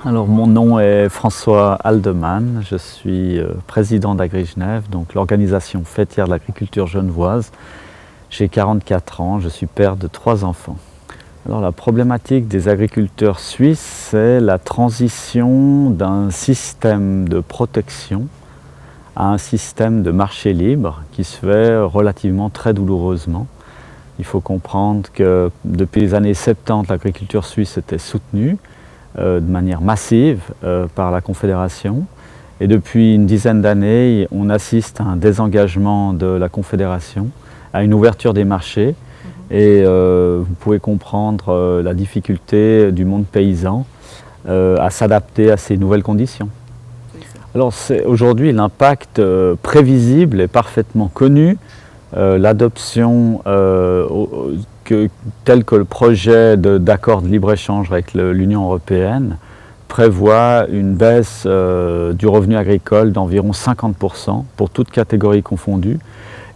Alors, mon nom est François Haldeman, je suis président d'Agri-Genève, donc l'organisation fêtière de l'agriculture genevoise. J'ai 44 ans, je suis père de 3 enfants. Alors, la problématique des agriculteurs suisses, c'est la transition d'un système de protection à un système de marché libre qui se fait relativement très douloureusement. Il faut comprendre que depuis les années 70, l'agriculture suisse était soutenue de manière massive par la Confédération. Et depuis une dizaine d'années, on assiste à un désengagement de la Confédération, à une ouverture des marchés. Et vous pouvez comprendre la difficulté du monde paysan à s'adapter à ces nouvelles conditions. Alors aujourd'hui, l'impact prévisible est parfaitement connu. L'adoption tel que le projet d'accord de libre-échange avec l'Union européenne prévoit une baisse du revenu agricole d'environ 50% pour toutes catégories confondues.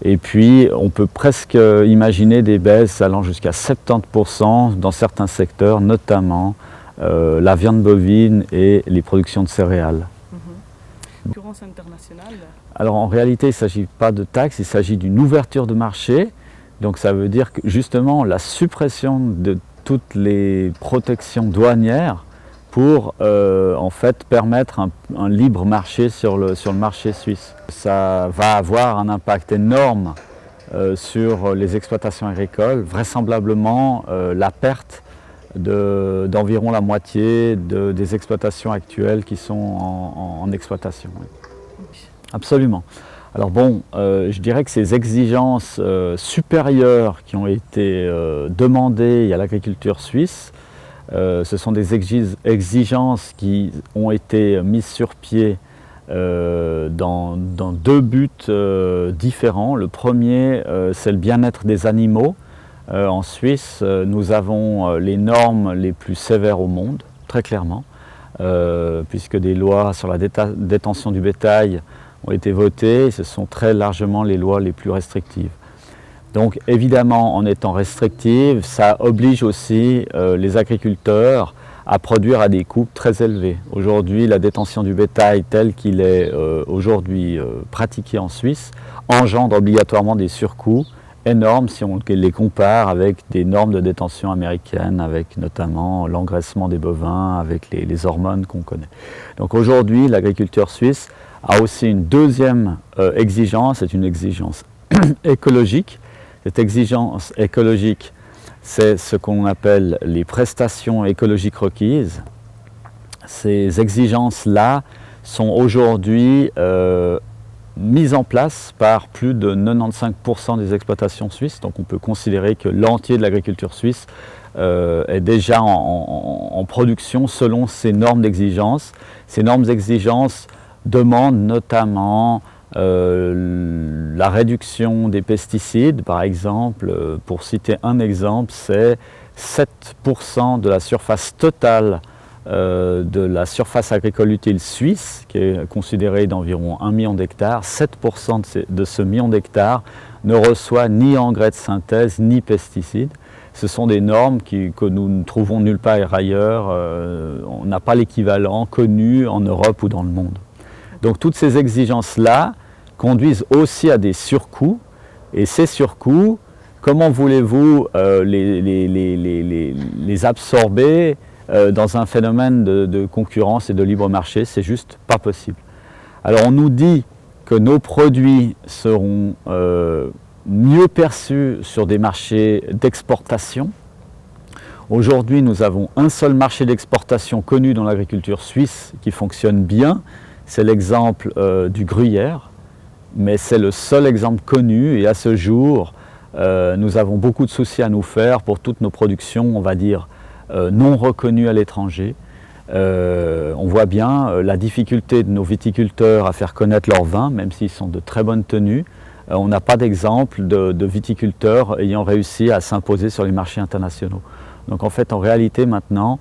Et puis on peut presque imaginer des baisses allant jusqu'à 70% dans certains secteurs, notamment la viande bovine et les productions de céréales. Concurrence internationale? Alors en réalité, il ne s'agit pas de taxes, il s'agit d'une ouverture de marché. Donc ça veut dire que justement la suppression de toutes les protections douanières pour en fait permettre un libre marché sur le marché suisse. Ça va avoir un impact énorme sur les exploitations agricoles, vraisemblablement la perte d'environ la moitié des exploitations actuelles qui sont en exploitation. Absolument. Alors bon, je dirais que ces exigences supérieures qui ont été demandées à l'agriculture suisse, ce sont des exigences qui ont été mises sur pied dans 2 buts différents. Le premier, c'est le bien-être des animaux. En Suisse, nous avons les normes les plus sévères au monde, très clairement, puisque des lois sur la détention du bétail ont été votées, ce sont très largement les lois les plus restrictives. Donc évidemment, en étant restrictives, ça oblige aussi les agriculteurs à produire à des coûts très élevés. Aujourd'hui, la détention du bétail tel qu'il est aujourd'hui pratiqué en Suisse engendre obligatoirement des surcoûts énormes si on les compare avec des normes de détention américaines, avec notamment l'engraissement des bovins, avec les hormones qu'on connaît. Donc aujourd'hui, l'agriculture suisse a aussi une deuxième exigence, c'est une exigence écologique. Cette exigence écologique, c'est ce qu'on appelle les prestations écologiques requises. Ces exigences-là sont aujourd'hui mises en place par plus de 95% des exploitations suisses. Donc on peut considérer que l'entier de l'agriculture suisse est déjà en production selon ces normes d'exigence. Ces normes d'exigence demandent notamment la réduction des pesticides, par exemple. Pour citer un exemple, c'est 7% de la surface totale de la surface agricole utile suisse, qui est considérée d'environ 1 million d'hectares. 7% de ce million d'hectares ne reçoit ni engrais de synthèse ni pesticides. Ce sont des normes que nous ne trouvons nulle part ailleurs. On n'a pas l'équivalent connu en Europe ou dans le monde. Donc toutes ces exigences-là conduisent aussi à des surcoûts. Et ces surcoûts, comment voulez-vous les absorber dans un phénomène de concurrence et de libre marché, c'est juste pas possible. Alors on nous dit que nos produits seront mieux perçus sur des marchés d'exportation. Aujourd'hui, nous avons un seul marché d'exportation connu dans l'agriculture suisse qui fonctionne bien, c'est l'exemple du gruyère, mais c'est le seul exemple connu et à ce jour, nous avons beaucoup de soucis à nous faire pour toutes nos productions, on va dire, non reconnues à l'étranger. On voit bien la difficulté de nos viticulteurs à faire connaître leurs vins, même s'ils sont de très bonne tenue. On n'a pas d'exemple de viticulteurs ayant réussi à s'imposer sur les marchés internationaux. Donc en fait, en réalité maintenant,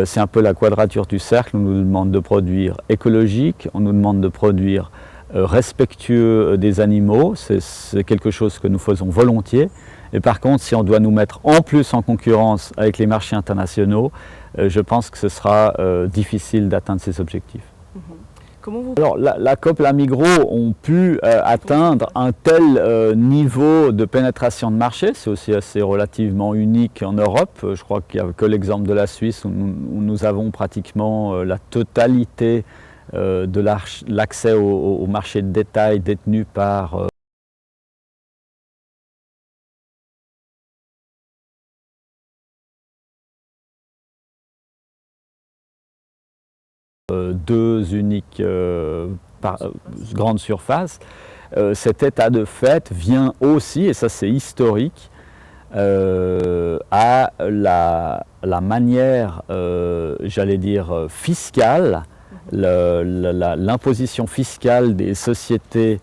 c'est un peu la quadrature du cercle. On nous demande de produire écologique, on nous demande de produire respectueux des animaux, c'est quelque chose que nous faisons volontiers. Et par contre, si on doit nous mettre en plus en concurrence avec les marchés internationaux, je pense que ce sera difficile d'atteindre ces objectifs. Comment vous... Alors, la COP, la Migros ont pu atteindre un tel niveau de pénétration de marché, c'est aussi assez relativement unique en Europe. Je crois qu'il n'y a que l'exemple de la Suisse où nous avons pratiquement la totalité de l'accès au marché de détail détenu par deux uniques grandes surfaces. Cet état de fait vient aussi, et ça c'est historique, à la manière, j'allais dire, fiscale, l'imposition fiscale des sociétés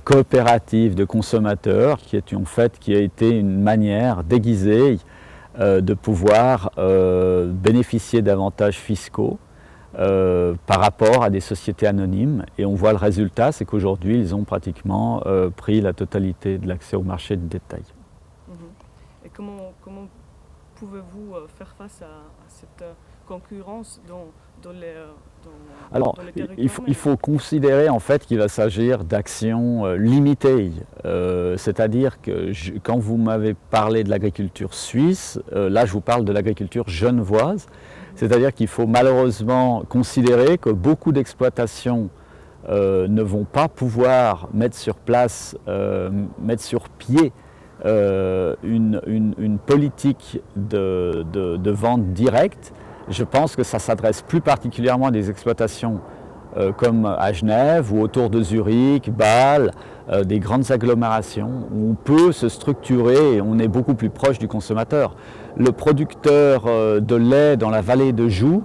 coopératives de consommateurs, qui est en fait qui a été une manière déguisée de pouvoir bénéficier d'avantages fiscaux par rapport à des sociétés anonymes. Et on voit le résultat, c'est qu'aujourd'hui, ils ont pratiquement pris la totalité de l'accès au marché de détail. Et comment pouvez-vous faire face à cette concurrence dans les territoires? Il faut considérer en fait qu'il va s'agir d'actions limitées. C'est-à-dire que quand vous m'avez parlé de l'agriculture suisse, là je vous parle de l'agriculture genevoise. C'est-à-dire qu'il faut malheureusement considérer que beaucoup d'exploitations ne vont pas pouvoir mettre sur pied une politique de vente directe. Je pense que ça s'adresse plus particulièrement à des exploitations comme à Genève ou autour de Zurich, Bâle, des grandes agglomérations où on peut se structurer et on est beaucoup plus proche du consommateur. Le producteur de lait dans la vallée de Joux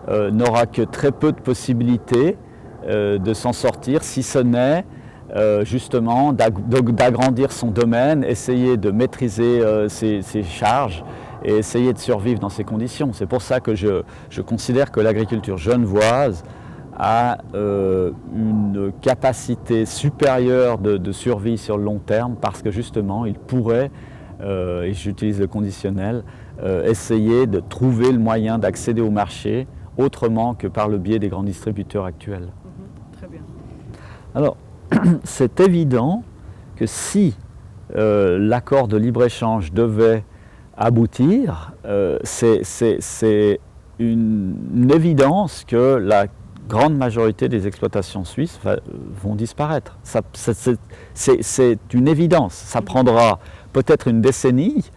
n'aura que très peu de possibilités de s'en sortir, si ce n'est justement d'agrandir son domaine, essayer de maîtriser ses charges et essayer de survivre dans ces conditions. C'est pour ça que je considère que l'agriculture genevoise a une capacité supérieure de survie sur le long terme parce que justement il pourrait, et j'utilise le conditionnel, essayer de trouver le moyen d'accéder au marché autrement que par le biais des grands distributeurs actuels. Très bien. Alors, c'est évident que si l'accord de libre-échange devait aboutir, c'est une évidence que la grande majorité des exploitations suisses vont disparaître. C'est une évidence. Ça prendra peut-être une décennie.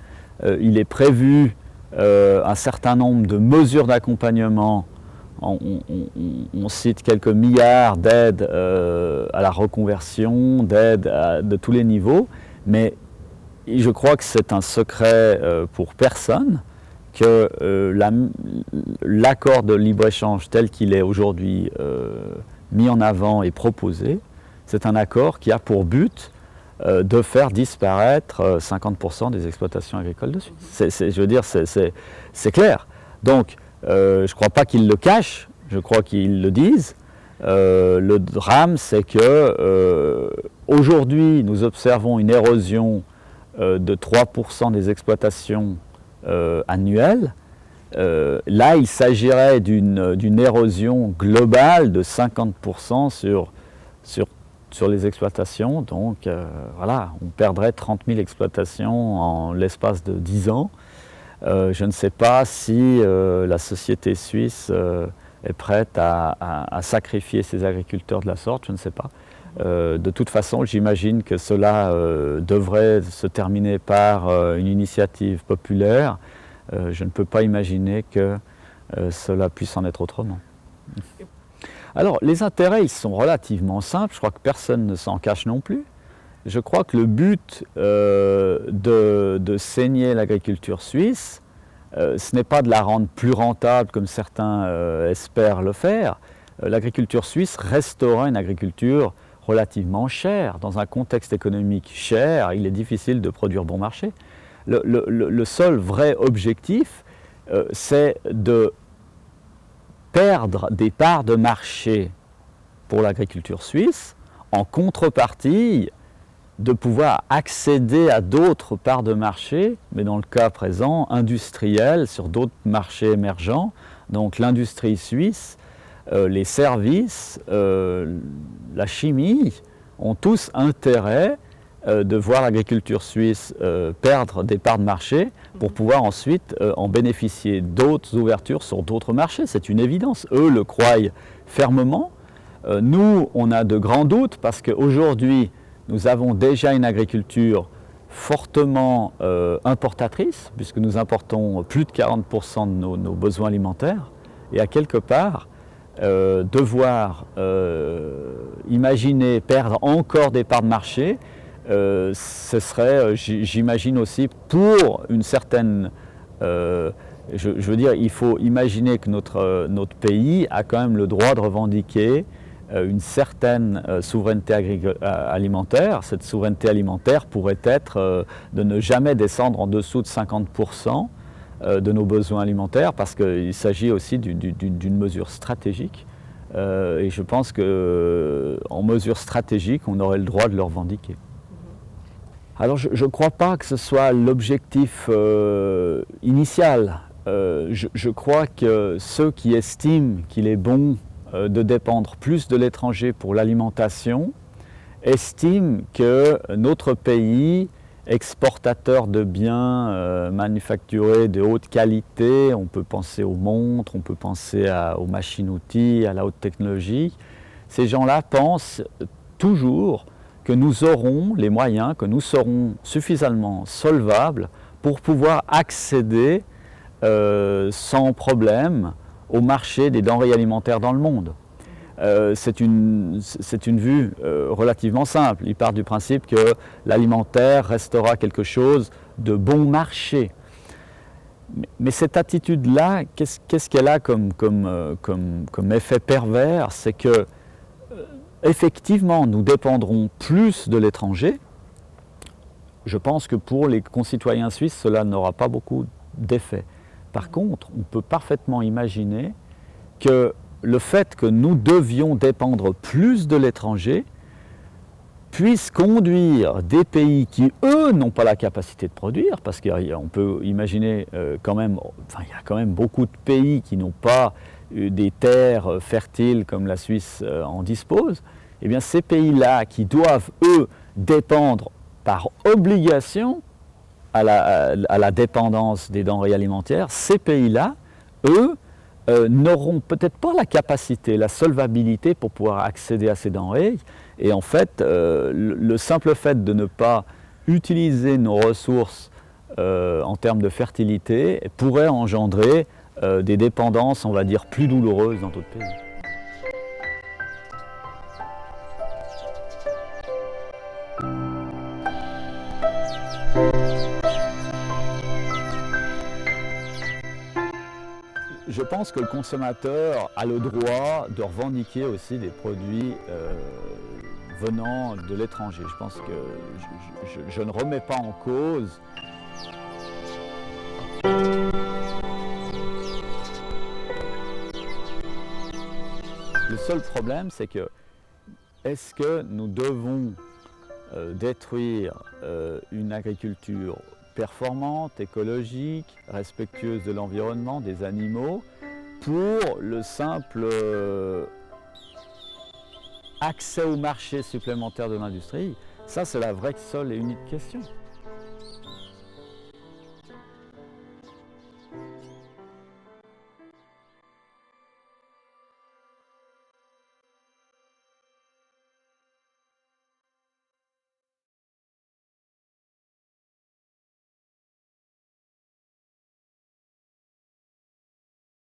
Il est prévu un certain nombre de mesures d'accompagnement. On cite quelques milliards d'aides à la reconversion, d'aides de tous les niveaux, mais je crois que c'est un secret pour personne que l'accord de libre-échange tel qu'il est aujourd'hui mis en avant et proposé, c'est un accord qui a pour but de faire disparaître 50% des exploitations agricoles de Suisse. Je veux dire, c'est clair. Donc, je ne crois pas qu'ils le cachent, je crois qu'ils le disent. Le drame, c'est que aujourd'hui, nous observons une érosion de 3% des exploitations annuelles. Là, il s'agirait d'une érosion globale de 50% sur les exploitations. Donc, voilà, on perdrait 30 000 exploitations en l'espace de 10 ans. Je ne sais pas si la société suisse est prête à sacrifier ses agriculteurs de la sorte, je ne sais pas. De toute façon, j'imagine que cela devrait se terminer par une initiative populaire. Je ne peux pas imaginer que cela puisse en être autrement. Alors, les intérêts, ils sont relativement simples, je crois que personne ne s'en cache non plus. Je crois que le but de saigner l'agriculture suisse, ce n'est pas de la rendre plus rentable comme certains espèrent le faire. L'agriculture suisse restera une agriculture relativement chère. Dans un contexte économique cher, il est difficile de produire bon marché. Le seul vrai objectif, c'est de perdre des parts de marché pour l'agriculture suisse, en contrepartie de pouvoir accéder à d'autres parts de marché, mais dans le cas présent, industriels, sur d'autres marchés émergents. Donc l'industrie suisse, les services, la chimie, ont tous intérêt de voir l'agriculture suisse perdre des parts de marché pour pouvoir ensuite en bénéficier d'autres ouvertures sur d'autres marchés. C'est une évidence. Eux le croient fermement. Nous, on a de grands doutes parce qu'aujourd'hui, nous avons déjà une agriculture fortement importatrice, puisque nous importons plus de 40% de nos besoins alimentaires. Et à quelque part, devoir imaginer perdre encore des parts de marché, ce serait, j'imagine aussi, pour une certaine... je veux dire, il faut imaginer que notre pays a quand même le droit de revendiquer une certaine souveraineté alimentaire. Cette souveraineté alimentaire pourrait être de ne jamais descendre en dessous de 50% de nos besoins alimentaires, parce qu'il s'agit aussi d'une mesure stratégique. Et je pense qu'en mesure stratégique, on aurait le droit de le revendiquer. Alors je ne crois pas que ce soit l'objectif initial. Je crois que ceux qui estiment qu'il est bon de dépendre plus de l'étranger pour l'alimentation estiment que notre pays, exportateur de biens manufacturés de haute qualité, on peut penser aux montres, on peut penser aux machines-outils, à la haute technologie, ces gens-là pensent toujours que nous aurons les moyens, que nous serons suffisamment solvables pour pouvoir accéder sans problème au marché des denrées alimentaires dans le monde. C'est une vue relativement simple. Il part du principe que l'alimentaire restera quelque chose de bon marché. Mais cette attitude-là, qu'est-ce qu'elle a comme effet pervers? C'est que effectivement, nous dépendrons plus de l'étranger. Je pense que pour les concitoyens suisses, cela n'aura pas beaucoup d'effet. Par contre, on peut parfaitement imaginer que le fait que nous devions dépendre plus de l'étranger puisse conduire des pays qui, eux, n'ont pas la capacité de produire, parce qu'on peut imaginer quand même, enfin, il y a quand même beaucoup de pays qui n'ont pas des terres fertiles comme la Suisse en dispose. Eh bien, ces pays-là qui doivent, eux, dépendre par obligation à la dépendance des denrées alimentaires, ces pays-là, eux, n'auront peut-être pas la capacité, la solvabilité pour pouvoir accéder à ces denrées. Et en fait, le simple fait de ne pas utiliser nos ressources en termes de fertilité pourrait engendrer des dépendances, on va dire, plus douloureuses dans d'autres pays. Je pense que le consommateur a le droit de revendiquer aussi des produits venant de l'étranger. Je pense que je ne remets pas en cause le seul problème, c'est que est-ce que nous devons détruire une agriculture performante, écologique, respectueuse de l'environnement, des animaux, pour le simple accès au marché supplémentaire de l'industrie? Ça, c'est la vraie seule et unique question.